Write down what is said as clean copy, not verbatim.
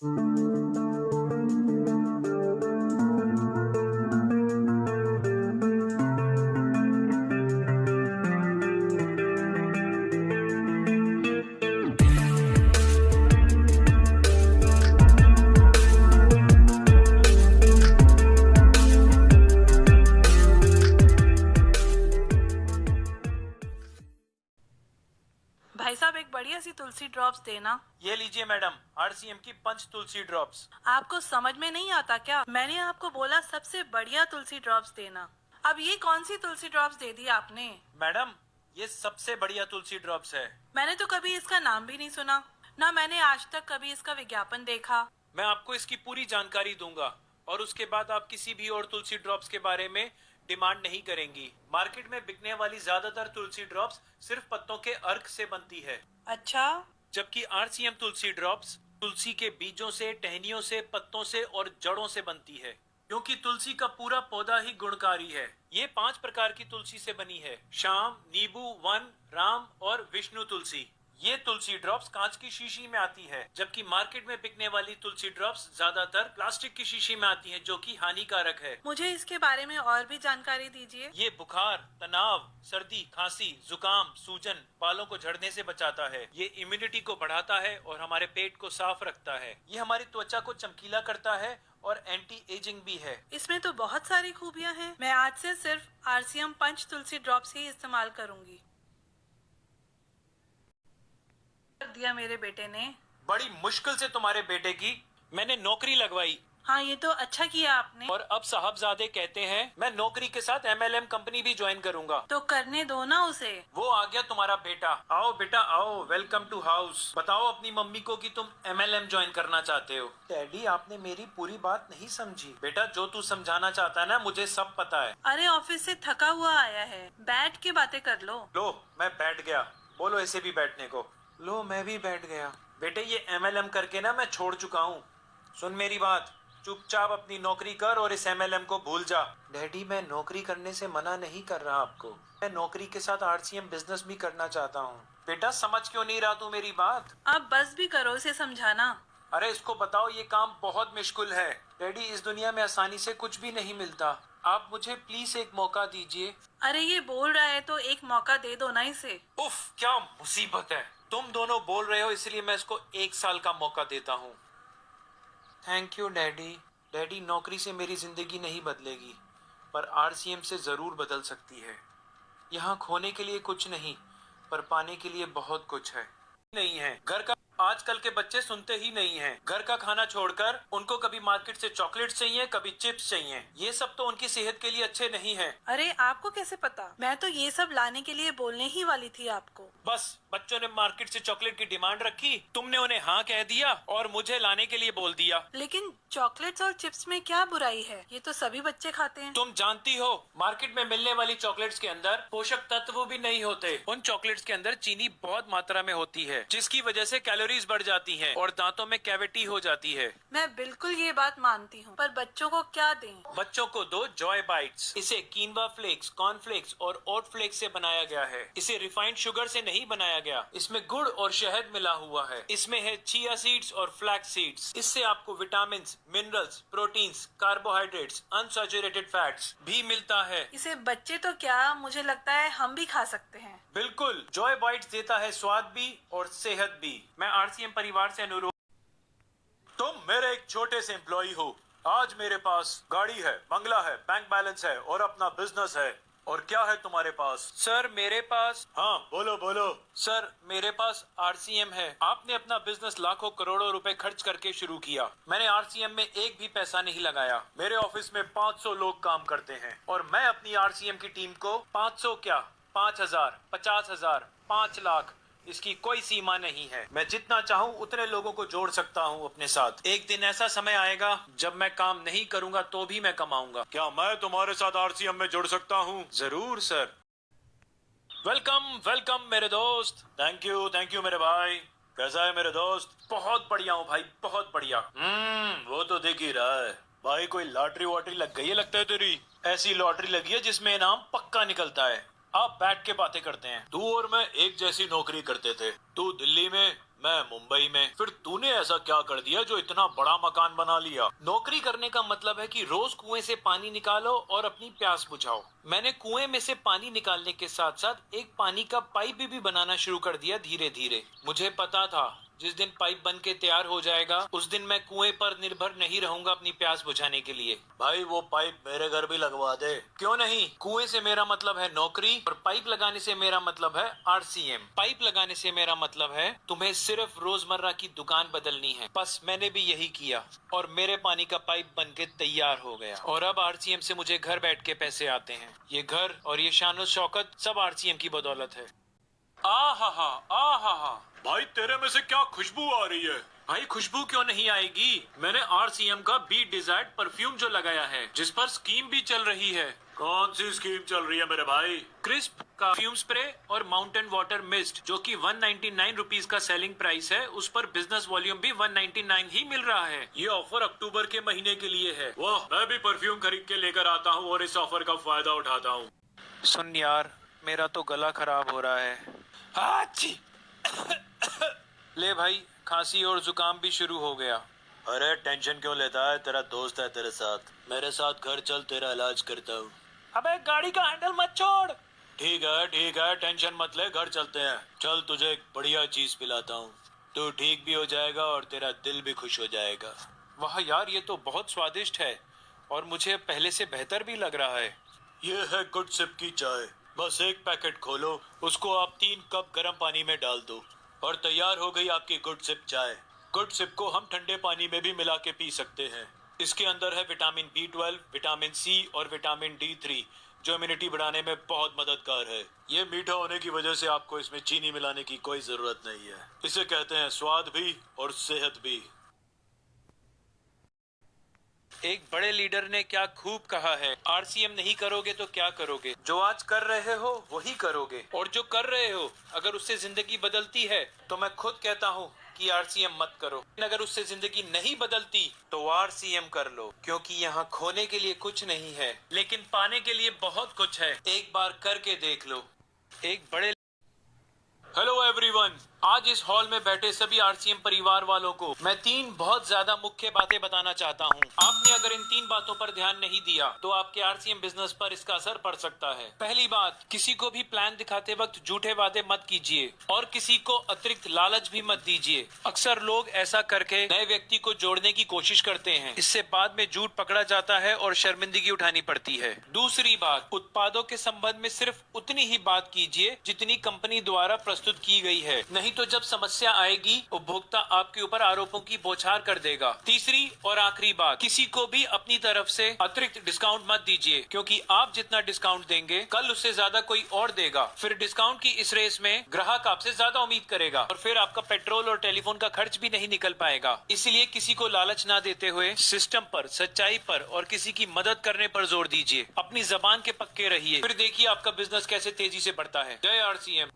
भाई साहब एक बढ़िया सी तुलसी ड्रॉप्स देना। ये लीजिए मैडम, आरसीएम की पंच तुलसी ड्रॉप्स। आपको समझ में नहीं आता क्या? मैंने आपको बोला सबसे बढ़िया तुलसी ड्रॉप्स देना। अब ये कौन सी तुलसी ड्रॉप्स दे दी आपने? मैडम, ये सबसे बढ़िया तुलसी ड्रॉप्स है। मैंने तो कभी इसका नाम भी नहीं सुना, ना मैंने आज तक कभी इसका विज्ञापन देखा। मैं आपको इसकी पूरी जानकारी दूंगा और उसके बाद आप किसी भी और तुलसी ड्रॉप्स के बारे में डिमांड नहीं करेंगी। मार्केट में बिकने वाली ज्यादातर तुलसी ड्रॉप्स सिर्फ पत्तों के अर्क से बनती है। अच्छा, जबकि आरसीएम तुलसी ड्रॉप्स तुलसी के बीजों से, टहनियों से, पत्तों से और जड़ों से बनती है, क्योंकि तुलसी का पूरा पौधा ही गुणकारी है। ये 5 प्रकार की तुलसी से बनी है: श्याम, नींबू, वन, राम और विष्णु तुलसी। ये तुलसी ड्रॉप्स कांच की शीशी में आती है, जबकि मार्केट में बिकने वाली तुलसी ड्रॉप्स ज्यादातर प्लास्टिक की शीशी में आती हैं, जो कि हानिकारक है। मुझे इसके बारे में और भी जानकारी दीजिए। ये बुखार, तनाव, सर्दी, खांसी, जुकाम, सूजन, बालों को झड़ने से बचाता है। ये इम्यूनिटी को बढ़ाता है और हमारे पेट को साफ रखता है। ये हमारी त्वचा को चमकीला करता है और एंटी एजिंग भी है। इसमें तो बहुत सारी खूबियाँ हैं। मैं आज से सिर्फ आरसीएम पंच तुलसी ड्रॉप्स ही इस्तेमाल करूंगी। कर दिया मेरे बेटे ने। बड़ी मुश्किल से तुम्हारे बेटे की मैंने नौकरी लगवाई। हाँ, ये तो अच्छा किया आपने। और अब साहबजादे कहते हैं मैं नौकरी के साथ एमएलएम कंपनी भी ज्वाइन करूंगा। तो करने दो ना उसे। वो आ गया तुम्हारा बेटा। आओ बेटा आओ, वेलकम टू हाउस। बताओ अपनी मम्मी को कि तुम एमएलएम ज्वाइन करना चाहते हो। डैडी, आपने मेरी पूरी बात नहीं समझी। बेटा, जो तू समझाना चाहता है ना, मुझे सब पता है। अरे ऑफिस से थका हुआ आया है, बैठ के बातें कर लो। लो, मैं बैठ गया। बोलो ऐसे भी बैठने को। लो, मैं भी बैठ गया। बेटे, ये एमएलएम करके ना मैं छोड़ चुका हूँ। सुन मेरी बात, चुपचाप अपनी नौकरी कर और इस एमएलएम को भूल जा। डैडी, मैं नौकरी करने से मना नहीं कर रहा आपको। मैं नौकरी के साथ आरसीएम बिजनेस भी करना चाहता हूँ। बेटा, समझ क्यों नहीं रहा तू मेरी बात? अब बस भी करो, इसे समझाना। अरे इसको बताओ, ये काम बहुत मुश्किल है। डैडी, इस दुनिया में आसानी से कुछ भी नहीं मिलता। आप मुझे प्लीज एक मौका दीजिए। अरे ये बोल रहा है तो एक मौका दे दो ना इसे। उफ, क्या मुसीबत है। तुम दोनों बोल रहे हो, इसलिए मैं इसको 1 साल का मौका देता हूँ। Thank you daddy. डैडी, नौकरी से मेरी जिंदगी नहीं बदलेगी, पर आरसीएम से जरूर बदल सकती है। यहाँ खोने के लिए कुछ नहीं, पर पाने के लिए बहुत कुछ है। नहीं है घर का। आजकल के बच्चे सुनते ही नहीं हैं। घर का खाना छोड़कर उनको कभी मार्केट से चॉकलेट्स चाहिए, कभी चिप्स चाहिए। ये सब तो उनकी सेहत के लिए अच्छे नहीं है। अरे आपको कैसे पता? मैं तो ये सब लाने के लिए बोलने ही वाली थी आपको। बस बच्चों ने मार्केट से चॉकलेट की डिमांड रखी, तुमने उन्हें हाँ कह दिया और मुझे लाने के लिए बोल दिया। लेकिन चॉकलेट्स और चिप्स में क्या बुराई है? ये तो सभी बच्चे खाते हैं। तुम जानती हो, मार्केट में मिलने वाली चॉकलेट्स के अंदर पोषक तत्व भी नहीं होते। उन चॉकलेट्स के अंदर चीनी बहुत मात्रा में होती है, जिसकी वजह से कैलोरीज बढ़ जाती हैं और दांतों में कैविटी हो जाती है। मैं बिल्कुल ये बात मानती हूँ, पर बच्चों को क्या दें? बच्चों को दो जॉय बाइट्स। इसे कीनवा फ्लेक्स, कॉर्न फ्लेक्स और ओट फ्लेक्स से बनाया गया है। इसे रिफाइंड शुगर से नहीं बनाया गया। इसमें गुड़ और शहद मिला हुआ है। इसमें है चिया सीड्स और फ्लैक्स सीड्स। इससे आपको vitamin, minerals, proteins, carbohydrates, unsaturated fats भी मिलता है। इसे बच्चे तो क्या, मुझे लगता है हम भी खा सकते हैं। बिल्कुल, जॉय बाइट्स देता है स्वाद भी और सेहत भी। मैं आरसीएम परिवार से अनुरोध, तुम मेरे एक छोटे से एम्प्लॉई हो। आज मेरे पास गाड़ी है, बंगला है, बैंक बैलेंस है और अपना बिजनेस है। और क्या है तुम्हारे पास? सर मेरे पास, हाँ बोलो बोलो। सर मेरे पास आरसीएम है। आपने अपना बिजनेस लाखों करोड़ों रुपए खर्च करके शुरू किया। मैंने आरसीएम में एक भी पैसा नहीं लगाया। मेरे ऑफिस में 500 लोग काम करते हैं और मैं अपनी आरसीएम की टीम को 500 क्या, 5000, 50,000, 5 लाख, इसकी कोई सीमा नहीं है। मैं जितना चाहूँ उतने लोगों को जोड़ सकता हूँ अपने साथ। एक दिन ऐसा समय आएगा जब मैं काम नहीं करूंगा तो भी मैं कमाऊंगा। क्या मैं तुम्हारे साथ आरसीएम में जुड़ सकता हूँ? जरूर सर। वेलकम वेलकम मेरे दोस्त। थैंक यू मेरे भाई। कैसा है मेरे दोस्त? बहुत बढ़िया हूँ भाई, बहुत बढ़िया। वो तो दिख ही रहा है। भाई कोई लॉटरी वॉटरी लग गई है लगता है तेरी। ऐसी लॉटरी लगी है जिसमें इनाम पक्का निकलता है। आप बैठ के बातें करते हैं। तू और मैं एक जैसी नौकरी करते थे। तू दिल्ली में, मैं मुंबई में। फिर तूने ऐसा क्या कर दिया जो इतना बड़ा मकान बना लिया? नौकरी करने का मतलब है कि रोज कुएं से पानी निकालो और अपनी प्यास बुझाओ। मैंने कुएं में से पानी निकालने के साथ साथ एक पानी का पाइप भी बनाना शुरू कर दिया धीरे धीरे। मुझे पता था जिस दिन पाइप बन के तैयार हो जाएगा उस दिन मैं कुएं पर निर्भर नहीं रहूंगा अपनी प्यास बुझाने के लिए। भाई वो पाइप मेरे घर भी लगवा दे। क्यों नहीं? कुएं से मेरा मतलब है नौकरी और पाइप लगाने से मेरा मतलब है आरसीएम। पाइप लगाने से मेरा मतलब है तुम्हें सिर्फ रोजमर्रा की दुकान बदलनी है। बस मैंने भी यही किया और मेरे पानी का पाइप बन के तैयार हो गया और अब आरसीएम से मुझे घर बैठ के पैसे आते हैं। ये घर और ये शानो शौकत सब आरसीएम की बदौलत है। आ भाई तेरे में से क्या खुशबू आ रही है? भाई खुशबू क्यों नहीं आएगी? मैंने आरसीएम का बी डिजायर्ड परफ्यूम जो लगाया है जिस पर स्कीम भी चल रही है। कौन सी स्कीम चल रही है मेरे भाई? क्रिस्प का परफ्यूम स्प्रे और माउंटेन वाटर मिस्ट जो कि 199 रुपीज का सेलिंग प्राइस है, उस पर बिजनेस वॉल्यूम भी 199 ही मिल रहा है। ये ऑफर अक्टूबर के महीने के लिए है। वाह, मैं भी परफ्यूम खरीद के लेकर आता हूँ और इस ऑफर का फायदा उठाता हूँ। सुन यार, मेरा तो गला खराब हो रहा है। आची! ले भाई, खांसी और जुकाम भी शुरू हो गया। अरे टेंशन क्यों लेता है? तेरा दोस्त है तेरे साथ। मेरे साथ घर चल, तेरा इलाज करता हूँ। अबे गाड़ी का हैंडल मत छोड़। ठीक है, टेंशन मत ले, घर चलते हैं। चल तुझे एक बढ़िया चीज पिलाता हूँ, तू ठीक भी हो जाएगा और तेरा दिल भी खुश हो जाएगा। वाह यार, ये तो बहुत स्वादिष्ट है और मुझे पहले से बेहतर भी लग रहा है। ये है गुड सिप की चाय। बस एक पैकेट खोलो, उसको आप 3 कप गर्म पानी में डाल दो और तैयार हो गई आपकी गुड सिप चाय। गुड सिप को हम ठंडे पानी में भी मिला के पी सकते हैं। इसके अंदर है विटामिन B12, विटामिन C और विटामिन D3 जो इम्यूनिटी बढ़ाने में बहुत मददगार है। ये मीठा होने की वजह से आपको इसमें चीनी मिलाने की कोई जरूरत नहीं है। इसे कहते हैं स्वाद भी और सेहत भी। एक बड़े लीडर ने क्या खूब कहा है, आरसीएम नहीं करोगे तो क्या करोगे? जो आज कर रहे हो वही करोगे, और जो कर रहे हो अगर उससे जिंदगी बदलती है तो मैं खुद कहता हूँ कि आरसीएम मत करो। लेकिन अगर उससे जिंदगी नहीं बदलती तो आरसीएम कर लो, क्योंकि यहाँ खोने के लिए कुछ नहीं है लेकिन पाने के लिए बहुत कुछ है। एक बार करके देख लो। एक बड़े हेलो एवरीवन, आज इस हॉल में बैठे सभी आरसीएम परिवार वालों को मैं 3 बहुत ज्यादा मुख्य बातें बताना चाहता हूँ। आपने अगर इन 3 बातों पर ध्यान नहीं दिया तो आपके आरसीएम बिजनेस पर इसका असर पड़ सकता है। पहली बात, किसी को भी प्लान दिखाते वक्त झूठे वादे मत कीजिए और किसी को अतिरिक्त लालच भी मत दीजिए। अक्सर लोग ऐसा करके नए व्यक्ति को जोड़ने की कोशिश करते हैं, इससे बाद में झूठ पकड़ा जाता है और शर्मिंदगी उठानी पड़ती है। दूसरी बात, उत्पादों के संबंध में सिर्फ उतनी ही बात कीजिए जितनी कंपनी द्वारा प्रस्तुत की गई है, नहीं तो जब समस्या आएगी उपभोक्ता आपके ऊपर आरोपों की बौछार कर देगा। तीसरी और आखिरी बात, किसी को भी अपनी तरफ से अतिरिक्त डिस्काउंट मत दीजिए, क्योंकि आप जितना डिस्काउंट देंगे कल उससे ज्यादा कोई और देगा। फिर डिस्काउंट की इस रेस में ग्राहक आपसे ज्यादा उम्मीद करेगा और फिर आपका पेट्रोल और टेलीफोन का खर्च भी नहीं निकल पाएगा। इसलिए किसी को लालच ना देते हुए सिस्टम पर, सच्चाई पर और किसी की मदद करने पर जोर दीजिए। अपनी जबान के पक्के रहिए, फिर देखिए आपका बिजनेस कैसे तेजी से बढ़ता है। जय आरसीएम।